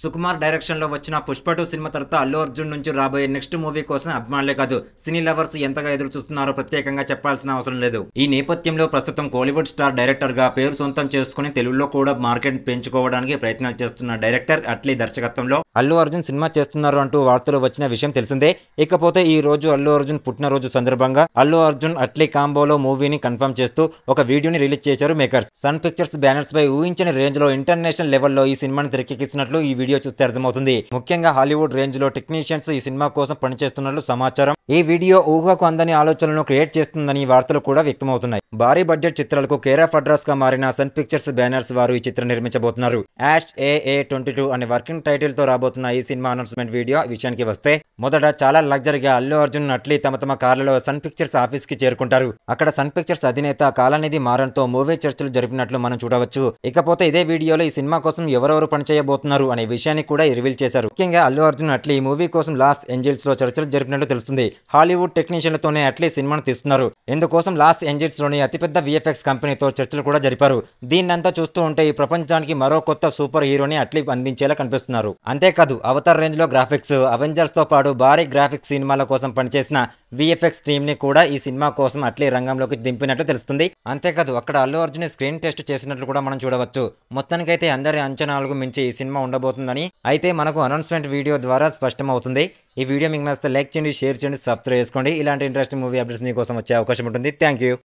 Sukumar direction లో వచ్చిన Pushpa 2 cinema తర్వాత అల్లు అర్జున్ నుంచి రాబోయే నెక్స్ట్ మూవీ కోసం అభిమానులే కాదు సినీ లవర్స్ ఎంతగా ఎదురు చూస్తున్నారో ప్రత్యేకంగా చెప్పాల్సిన అవసరం లేదు. ఈ నేపథ్యంలో ప్రస్తుతం కోలీవుడ్ స్టార్ డైరెక్టర్ గా పేరు సొంతం చేసుకుని తెలుగులో కూడా మార్కెట్ పెంచుకోవడానికి ప్రయత్నాలు చేస్తున్న డైరెక్టర్ అట్లీ దర్శకత్వంలో అల్లు అర్జున్ సినిమా చేస్తున్నారు అంటూ వార్తలు వచ్చిన విషయం తెలిసిందే. ఇకపోతే ఈ రోజు అల్లు అర్జున్ పుట్టినరోజు సందర్భంగా అల్లు అర్జున్ అట్లీ కాంబోలో మూవీని కన్ఫర్మ్ చేస్తూ ఒక వీడియోని రిలీజ్ చేశారు మేకర్స్. సన్ పిక్చర్స్ బ్యానర్స్ పై ఊహించని రేంజ్ లో ఇంటర్నేషనల్ లెవెల్లో ఈ సినిమాని తెరకెక్కిస్తున్నట్లు ఈ వీడియో చూస్తే అర్థమవుతుంది. ముఖ్యంగా హాలీవుడ్ రేంజ్ లో టెక్నీషియన్స్ ఈ సినిమా కోసం పనిచేస్తున్నట్లు సమాచారం. ఈ వీడియో ఊహకు అందని ఆలోచనలను క్రియేట్ చేస్తుందని వార్తలు కూడా వ్యక్తమవుతున్నాయి. భారీ బడ్జెట్ చిత్రాలకు కేర్ ఆఫ్ అడ్రస్ గా మారిన సన్ పిక్చర్స్ బ్యానర్స్ వారు ఈ చిత్రం నిర్మించబోతున్నారు. యాష్ AA22 అనే వర్కింగ్ టైటిల్ తో రాబోతున్న ఈ సినిమా అనౌన్స్మెంట్ వీడియో విషయానికి వస్తే మొదట చాలా లగ్జరీగా అల్లు అర్జున్ అట్లీ తమ కార్లలో సన్ పిక్చర్స్ ఆఫీస్ కి చేరుకుంటారు. అక్కడ సన్ పిక్చర్స్ అధినేత కాలానిధి మారన్తో మూవీ చర్చలు జరిపినట్లు మనం చూడవచ్చు. ఇకపోతే ఇదే వీడియోలో ఈ సినిమా కోసం ఎవరెవరు పనిచేయబోతున్నారు అనే విషయాన్ని కూడా రివీల్ చేశారు. ముఖ్యంగా అల్లు అర్జున్ అట్లీ ఈ మూవీ కోసం లాస్ ఏంజల్స్ లో చర్చలు జరిపినట్లు తెలుస్తుంది. హాలీవుడ్ టెక్నీషియన్లతోనే అట్లీ సినిమాను తీస్తున్నారు. ఇందుకోసం లాస్ ఏంజల్స్ లోని అతిపెద్ద VFX కంపెనీతో చర్చలు కూడా జరిపారు. దీన్నంతా చూస్తూ ఉంటే ఈ ప్రపంచానికి మరో కొత్త సూపర్ హీరోని అట్లీ అందించేలా కనిపిస్తున్నారు. అంతేకాదు అవతార్ రేంజ్ లో గ్రాఫిక్స్, అవెంజర్స్ తో పాటు భారీ గ్రాఫిక్స్ సినిమాల కోసం పనిచేసిన VFX టీమ్ ని కూడా ఈ సినిమా కోసం అట్లీ రంగంలోకి దింపినట్లు తెలుస్తుంది. అంతేకాదు అక్కడ అల్లు అర్జున్ స్క్రీన్ టెస్ట్ చేసినట్లు కూడా మనం చూడవచ్చు. మొత్తానికైతే అందరి అంచనాలకు మించి ఈ సినిమా ఉండబోతుందని అయితే మనకు అనౌన్స్మెంట్ వీడియో ద్వారా స్పష్టమవుతుంది. ఈ వీడియో మీకు నచ్చితే లైక్ చేయండి, షేర్ చేయండి, సబ్స్క్రైబ్ చేసుకోండి. ఇలాంటి ఇంట్రెస్టింగ్ మూవీ అప్డేట్స్ మీకోసం వచ్చే అవకాశం ఉంటుంది. Thank you.